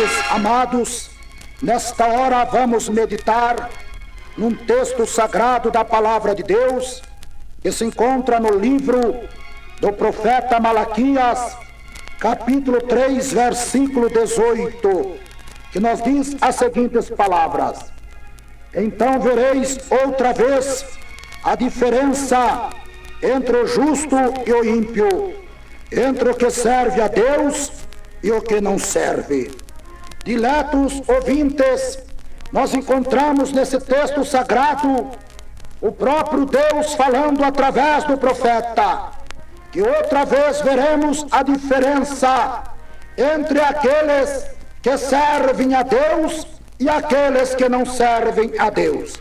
Ouvintes amados, nesta hora vamos meditar num texto sagrado da Palavra de Deus, que se encontra no livro do profeta Malaquias, capítulo 3, versículo 18, que nos diz as seguintes palavras: então vereis outra vez a diferença entre o justo e o ímpio, entre o que serve a Deus e o que não serve. Diletos ouvintes, nós encontramos nesse texto sagrado o próprio Deus falando através do profeta, que outra vez veremos a diferença entre aqueles que servem a Deus e aqueles que não servem a Deus.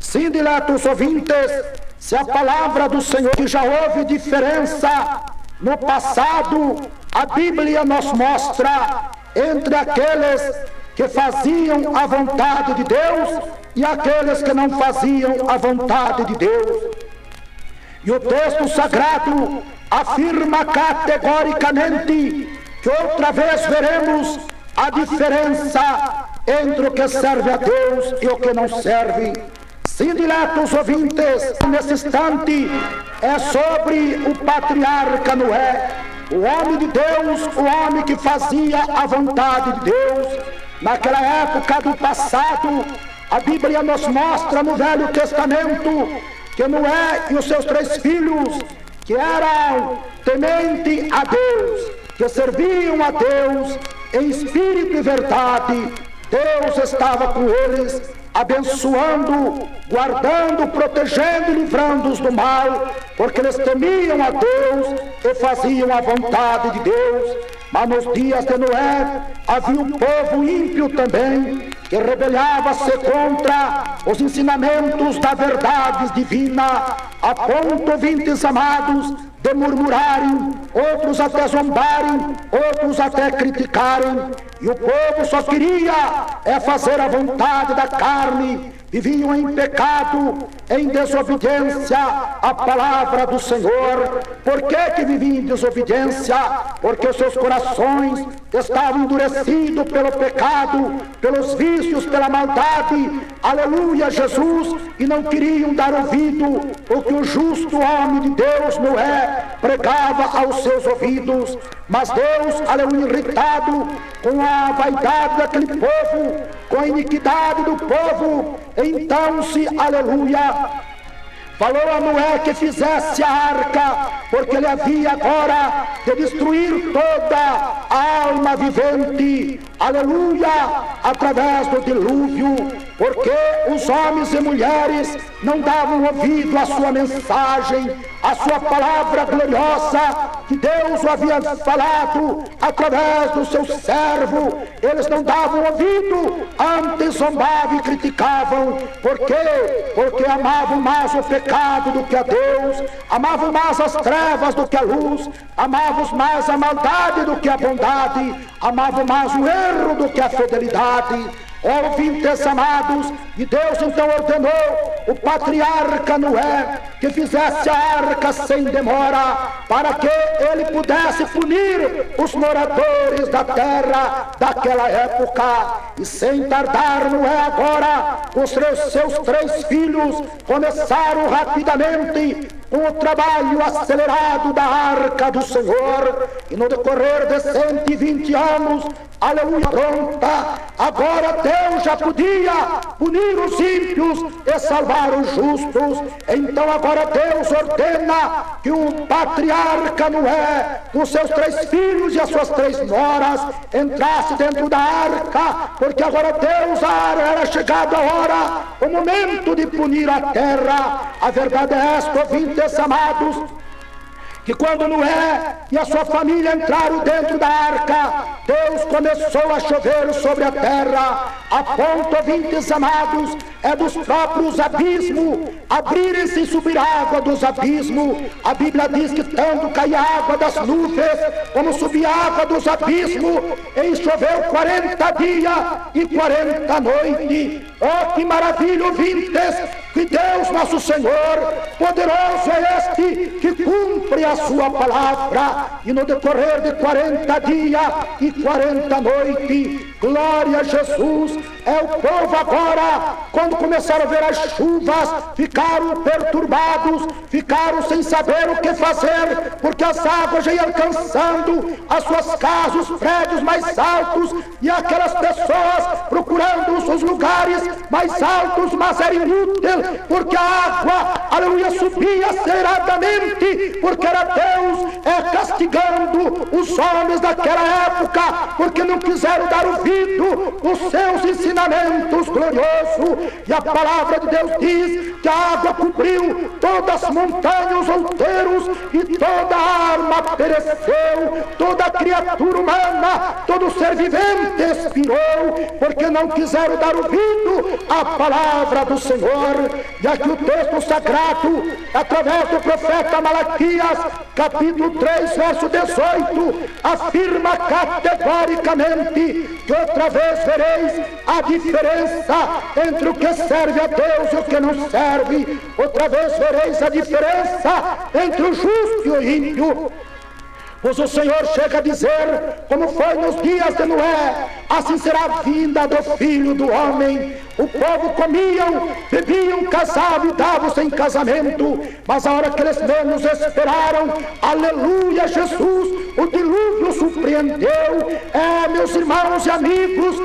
Sim, diletos ouvintes, se a palavra do Senhor, que já houve diferença no passado, a Bíblia nos mostra entre aqueles que faziam a vontade de Deus e aqueles que não faziam a vontade de Deus. E o texto sagrado afirma categoricamente que outra vez veremos a diferença entre o que serve a Deus e o que não serve. Sim, diletos ouvintes, nesse instante é sobre o patriarca Noé, o homem de Deus, o homem que fazia a vontade de Deus. Naquela época do passado, a Bíblia nos mostra no Velho Testamento que Noé e os seus 3 filhos, que eram tementes a Deus, que serviam a Deus em espírito e verdade, Deus estava com eles, abençoando, guardando, protegendo e livrando-os do mal, porque eles temiam a Deus e faziam a vontade de Deus. Mas nos dias de Noé havia um povo ímpio também, que rebelava-se contra os ensinamentos da verdade divina, a ponto, ouvintes amados, de murmurarem, outros até zombarem, outros até criticarem. E o povo só queria fazer a vontade da carne, viviam em pecado, em desobediência à palavra do Senhor. Por que viviam em desobediência? Porque os seus corações estavam endurecidos pelo pecado, pelos vícios, pela maldade, aleluia, Jesus, e não queriam dar ouvido ao que o justo homem de Deus, Noé, pregava aos seus ouvidos. Mas Deus, aleluia, irritado com a vaidade daquele povo, com a iniquidade do povo, então aleluia, falou a Noé que fizesse a arca, porque ele havia agora de destruir toda a alma vivente, aleluia, através do dilúvio, porque os homens e mulheres não davam ouvido à sua mensagem, à sua palavra gloriosa, que Deus o havia falado através do seu servo. Eles não davam ouvido, antes zombavam e criticavam. Por quê? Porque amavam mais o pecado do que a Deus, amavam mais as trevas do que a luz, amavam mais a maldade do que a bondade, amavam mais o erro do que a fidelidade. Ouvintes amados, e Deus então ordenou o patriarca Noé que fizesse a arca sem demora, para que ele pudesse punir os moradores da terra daquela época. E sem tardar, Noé agora, com os seus 3 filhos, começaram rapidamente com o trabalho acelerado da arca do Senhor, e no decorrer de 120 anos, aleluia, pronta, agora Deus já podia punir os ímpios e salvar os justos. Então agora Deus ordena que o patriarca Noé, com seus 3 filhos e as suas 3 noras, entrasse dentro da arca, porque agora Deus era chegado a hora, o momento de punir a terra. A verdade é esta, ouvintes amados, que quando Noé e a sua família entraram dentro da arca, Deus começou a chover sobre a terra, a ponto, ouvintes amados, dos próprios abismos abrirem-se e subir água dos abismos. A Bíblia diz que tanto caía água das nuvens, como subia água dos abismos, e choveu 40 dias e 40 noites. Oh, que maravilha, ouvintes! que Deus nosso Senhor, poderoso é este, que cumpre a sua palavra, e no decorrer de 40 dias e 40 noites, glória a Jesus, é o povo agora, quando começaram a ver as chuvas, ficaram perturbados, ficaram sem saber o que fazer, porque as águas já iam alcançando as suas casas, os prédios mais altos, e aquelas pessoas procurando os seus lugares mais altos, mas era inútil, porque a água, aleluia, subia aceleradamente, porque era Deus castigando os homens daquela época, porque não quiseram dar ouvido aos seus ensinamentos gloriosos. E a palavra de Deus diz que a água cobriu todas as montanhas, os outeiros, e toda a arma pereceu, toda criatura humana, todo ser vivente expirou, porque não quiseram dar ouvido à palavra do Senhor. E aqui o texto sagrado, através do profeta Malaquias, capítulo 3, verso 18, afirma categoricamente que outra vez vereis a diferença entre o que serve a Deus e o que não serve. Outra vez vereis a diferença entre o justo e o ímpio. Pois o Senhor chega a dizer, como foi nos dias de Noé, assim será a vinda do Filho do Homem. O povo comiam, bebiam, casavam e davam-se em casamento, mas a hora que eles menos esperaram, aleluia, Jesus, o dilúvio surpreendeu, meus irmãos e amigos,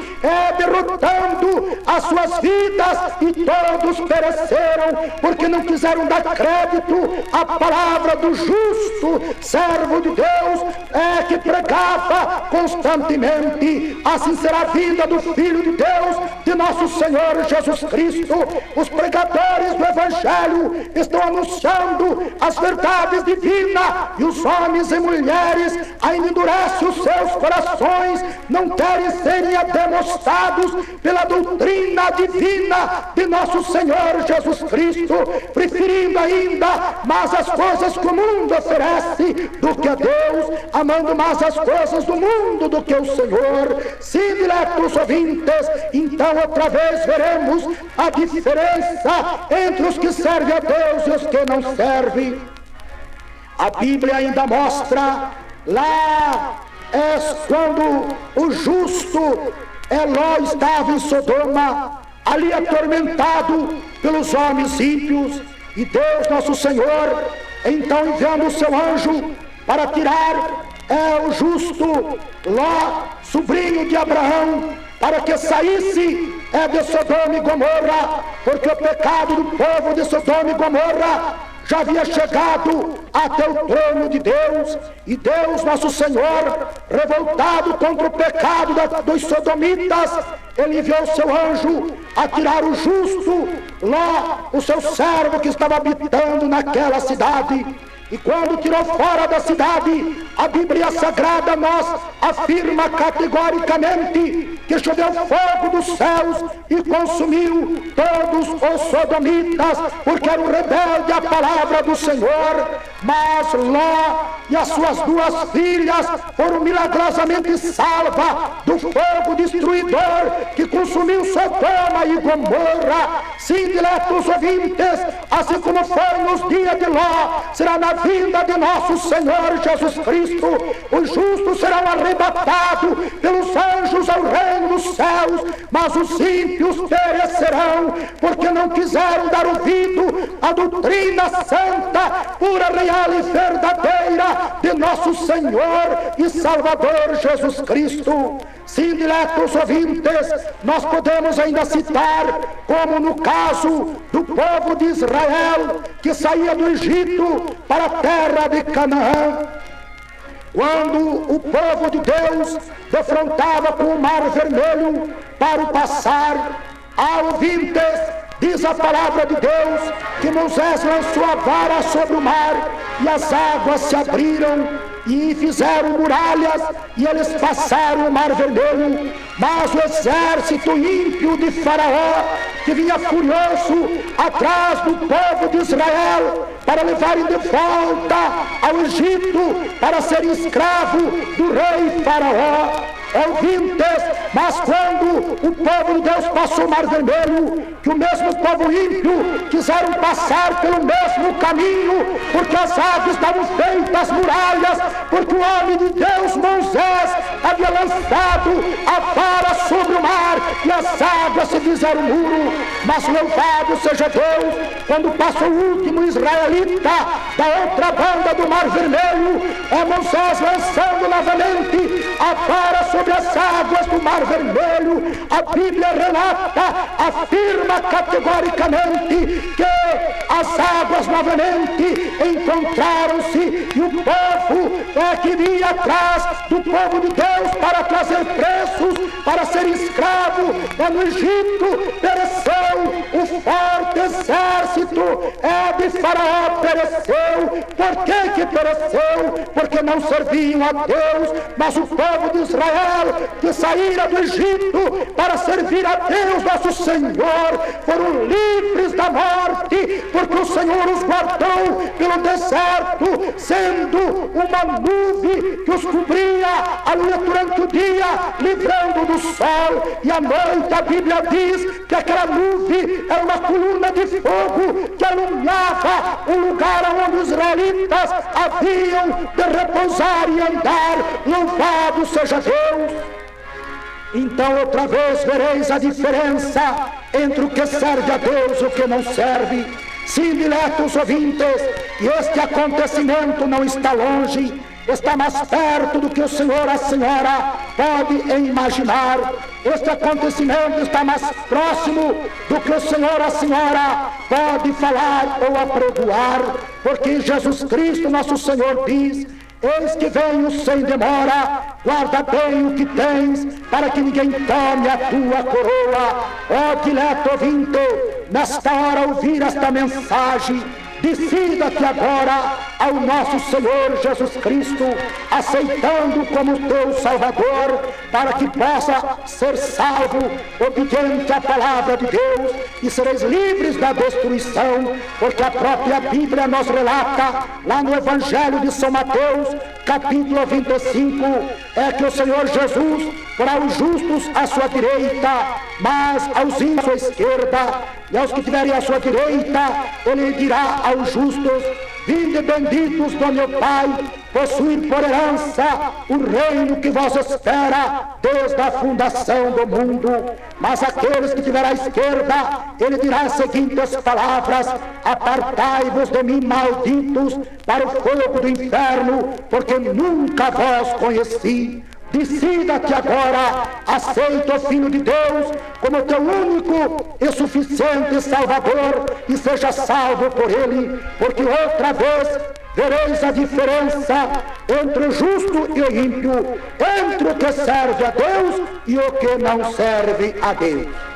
derrotando as suas vidas, e todos pereceram, porque não quiseram dar crédito à palavra do justo servo de Deus, que pregava constantemente. Assim será a vinda do Filho de Deus, de nosso Senhor Jesus Cristo. Os pregadores do Evangelho estão anunciando as verdades divinas, e os homens e mulheres ainda endurecem os seus corações, não querem serem demonstrados pela doutrina divina de nosso Senhor Jesus Cristo, preferindo ainda mais as coisas que o mundo oferece do que a Deus, amando mais as coisas do mundo do que o Senhor. Sim, diletos ouvintes, então outra vez veremos a diferença entre os que servem a Deus e os que não servem. A Bíblia ainda mostra lá, quando o justo Ló estava em Sodoma, ali atormentado pelos homens ímpios, e Deus nosso Senhor então enviando o seu anjo para tirar o justo Ló, sobrinho de Abraão, para que saísse de Sodoma e Gomorra, porque o pecado do povo de Sodoma e Gomorra já havia chegado até o trono de Deus, e Deus nosso Senhor, revoltado contra o pecado dos sodomitas, ele enviou seu anjo a tirar o justo Ló, o seu servo que estava habitando naquela cidade. E quando tirou fora da cidade, a Bíblia Sagrada nos afirma categoricamente que choveu fogo dos céus e consumiu todos os sodomitas, porque eram rebeldes à palavra do Senhor. Mas Ló e as suas duas filhas foram milagrosamente salvas do fogo destruidor que consumiu Sodoma e Gomorra. Sim, diletos ouvintes, assim como foi nos dias de Ló, será na vinda de nosso Senhor Jesus Cristo. Os justos serão arrebatados pelos anjos ao reino dos céus, mas os ímpios perecerão, porque não quiseram dar ouvido à doutrina santa, pura, real e verdadeira de nosso Senhor e Salvador Jesus Cristo. Sim, diletos ouvintes, nós podemos ainda citar, como no caso do povo de Israel, que saía do Egito para a terra de Canaã, quando o povo de Deus defrontava com o Mar Vermelho para o passar. Ouvintes, diz a palavra de Deus que Moisés lançou a vara sobre o mar, e as águas se abriram e fizeram muralhas, e eles passaram o Mar Vermelho. Mas o exército ímpio de Faraó, que vinha furioso atrás do povo de Israel para levarem de volta ao Egito para serem escravo do rei Faraó, ouvintes, mas quando o povo de Deus passou o Mar Vermelho, que o mesmo povo ímpio quiseram passar pelo mesmo caminho, porque as águas estavam feitas muralhas, porque o homem de Deus, Moisés, havia lançado a vara sobre o mar e as águas se fizeram muro. Mas louvado seja Deus, quando passa o último israelita da outra banda do Mar Vermelho, é Moisés lançando novamente a vara sobre as águas do Mar Vermelho. A Bíblia relata, afirma categoricamente que as águas novamente encontraram-se e o povo que iria atrás do povo de Deus para trazer preços, para ser escravo no Egito, pereceu. O forte exército de Faraó pereceu. Por que pereceu? Porque não serviam a Deus, mas o povo de Israel, que saíra do Egito para servir a Deus, nosso Senhor, foram livres da morte, porque o Senhor os guardou pelo deserto, sendo uma nuvem que os cobria durante o dia, livrando do sol, e à noite a Bíblia diz que aquela nuvem era uma coluna de fogo que alumbrava o lugar onde os israelitas haviam de repousar e andar. Louvado seja Deus! Então outra vez vereis a diferença entre o que serve a Deus e o que não serve. Sim, diletos ouvintes, e este acontecimento não está longe, está mais perto do que o senhor, a senhora pode imaginar. Este acontecimento está mais próximo do que o senhor, a senhora pode falar ou apregoar, porque Jesus Cristo, nosso Senhor, diz: eis que venho sem demora, guarda bem o que tens, para que ninguém tome a tua coroa. Ó dileto ouvinte, nesta hora ouvir esta mensagem, decida-te agora ao nosso Senhor Jesus Cristo, aceitando como teu Salvador, para que possa ser salvo, obediente à palavra de Deus, e sereis livres da destruição, porque a própria Bíblia nos relata, lá no Evangelho de São Mateus, capítulo 25, é que o Senhor Jesus porá os justos à sua direita, mas aos ímpios à sua esquerda, e aos que tiverem à sua direita, ele dirá aos justos: vinde benditos do meu Pai, possuir por herança o reino que vos espera desde a fundação do mundo. Mas aqueles que tiverem à esquerda, ele dirá as seguintes palavras: apartai-vos de mim, malditos, para o fogo do inferno, porque nunca vos conheci. Decida-te agora, aceita o Filho de Deus como teu único e suficiente Salvador, e seja salvo por Ele, porque outra vez vereis a diferença entre o justo e o ímpio, entre o que serve a Deus e o que não serve a Deus.